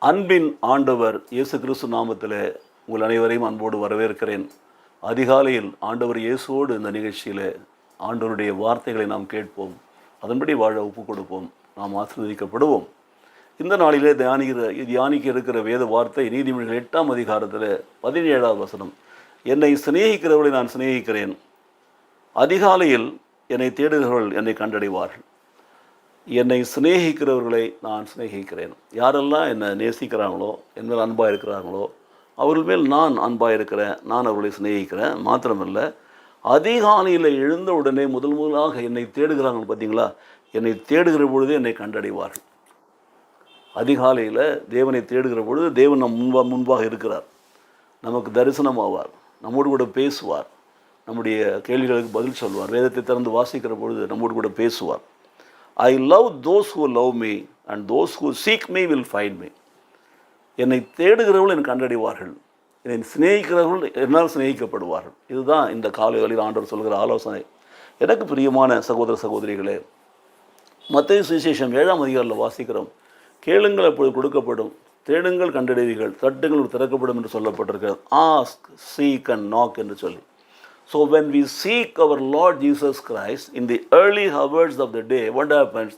அன்பின் ஆண்டவர் இயேசு கிறிஸ்து நாமத்தில் உங்கள் அனைவரையும் அன்போடு வரவேற்கிறேன். அதிகாலையில் ஆண்டவர் இயேசுவோடு இந்த நிகழ்ச்சியில் ஆண்டவருடைய வார்த்தைகளை நாம் அதன்படி வாழ ஒப்பு கொடுப்போம், நாம் ஆசீர்வதிக்கப்படுவோம். இந்த நாளிலே தியானிக்க இருக்கிற வேத வார்த்தை நீதிமொழிகள் 8ஆம் அதிகாரத்தில் 17ஆவது வசனம். என்னை சிநேகிக்கிறவர்களை நான் சிநேகிக்கிறேன், அதிகாலையில் என்னை தேடுகிறவர்கள் என்னை கண்டடைவார்கள். என்னை சிநேகிக்கிறவர்களை நான் சிநேகிக்கிறேன். யாரெல்லாம் என்னை நேசிக்கிறாங்களோ, என் மேல் அன்பாக இருக்கிறாங்களோ, அவர்கள் மேல் நான் அன்பாக இருக்கிறேன், நான் அவர்களை சிநேகிக்கிறேன். மாத்திரமல்ல, அதிகாலையில் எழுந்த உடனே முதலாக என்னை தேடுகிறாங்க. பார்த்தீங்களா, என்னை தேடுகிற பொழுது என்னை கண்டடைவார்கள். அதிகாலையில் தேவனை தேடுகிற பொழுது தேவன் முன்பாக இருக்கிறார், நமக்கு தரிசனம் ஆவார், நம்மோடு கூட பேசுவார், நம்முடைய கேள்விகளுக்கு பதில் சொல்வார். வேதத்தை திறந்து வாசிக்கிற பொழுது நம்மோடு கூட பேசுவார். I love those who love me and those who seek me will find me. என்னை தேடுகிறவர்கள் என்னை கண்டடைவார்கள், என்னை சிநேகிக்கிறவர்கள் என்னால் சிநேகிக்கப்படுவார்கள். இதுதான் இந்த காலைகளில் ஆண்டவர் சொல்கிற ஆலோசனை. எனக்கு பிரியமான சகோதர சகோதரிகளே, மத்தேயு சுவிசேஷம் 7ஆம் அதிகாரத்தில் வாசிக்கிறோம், கேளுங்கள் அப்பொழுது கொடுக்கப்படும், தேடுங்கள் கண்டடைவீர்கள், தட்டுங்கள் திறக்கப்படும் என்று சொல்லப்பட்டிருக்கிறது. ஆஸ்க், சீக் அண்ட் நாக் என்று சொல்லி. So when we seek our Lord Jesus Christ in the early hours of the day, what happens?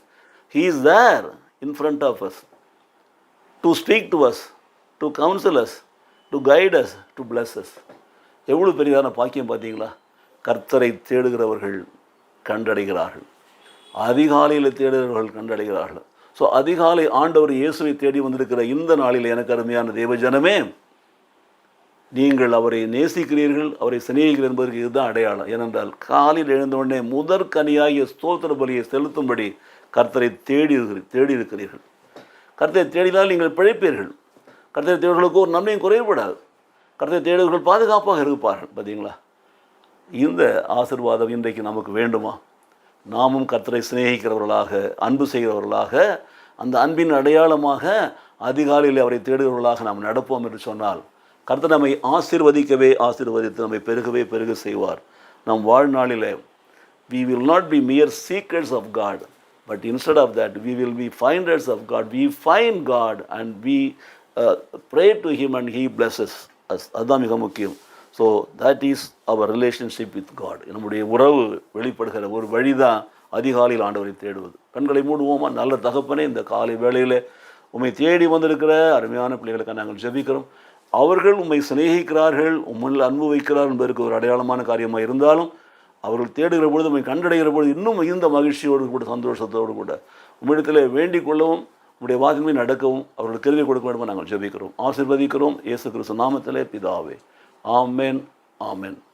He is there in front of us to speak to us, to counsel us, to guide us, to bless us. எவ்வளவு பெரிதான பாக்கியம் பார்த்தீங்களா? கர்த்தரை தேடுகிறவர்கள் கண்டடைகிறார்கள், அதிகாலையில் தேடுகிறவர்கள் கண்டடைகிறார்கள். So அதிகாலை ஆண்டவர் இயேசுவை தேடி வந்திருக்கிற இந்த நாளில் எனக்கு அருமையான தேவஜனமே, நீங்கள் அவரை நேசிக்கிறீர்கள், அவரை சிநேகிக்கிறீர்கள் என்பதற்கு இதுதான் அடையாளம். ஏனென்றால் காலையில் எழுந்தவுடனே முதற்கனியாகிய ஸ்தோத்திர பலியை செலுத்தும்படி கர்த்தரை தேடி இருக்கிறீர்கள். கர்த்தரை தேடினால் நீங்கள் பிழைப்பீர்கள். கர்த்தரை தேடுகளுக்கு ஒரு நன்மையும் குறையப்படாது. கர்த்தரை தேடுகள் பாதுகாப்பாக இருப்பார்கள். பார்த்தீங்களா, இந்த ஆசீர்வாதம் இன்றைக்கு நமக்கு வேண்டுமா? நாமும் கர்த்தரை சிநேகிக்கிறவர்களாக, அன்பு செய்கிறவர்களாக, அந்த அன்பின் அடையாளமாக அதிகாலையில் அவரை தேடுகிறவர்களாக நாம் நடப்போம் என்று சொன்னால், கர்த்தர் நம்மை ஆசீர்வதித்து நம்மை பெருக செய்வார். நம் வாழ்நாளில் we will not be mere seekers of God, but instead of that we will be finders of God. We find God and we pray to Him and He blesses us. அதுதான் மிக முக்கியம். So that is our relationship with God. நம்முடைய உறவு வெளிப்படுகிற ஒரு வழிதான் அதிகாலையில் ஆண்டவரை தேடுவது. கண்களை மூடுவோமா? நல்ல தகப்பனே, இந்த காலை வேளையில் உம்மை தேடி வந்திருக்கிற அருமையான பிள்ளைகளுக்கு நாங்கள் ஜெபிக்கிறோம். அவர்கள் உம்மை சிநேகிக்கிறார்கள், உம்மில் அன்பு வைக்கிறார் என்பதற்கு ஒரு அடையாளமான காரியமாக இருந்தாலும், அவர்கள் தேடுகிற பொழுது உம்மை கண்டடைகிற பொழுது இன்னும் மிகுந்த மகிழ்ச்சியோடு கூட, சந்தோஷத்தோடு கூட உம்மிடத்தில் வேண்டிக் கொள்ளவும், உம்முடைய வாக்கின்படி நடக்கவும் அவர்கள் கிருபை கொடுக்க வேண்டும் நாங்கள் ஜெபிக்கிறோம், ஆசீர்வதிக்கிறோம். இயேசு கிறிஸ்து நாமத்திலே பிதாவே, ஆமென், ஆமென்.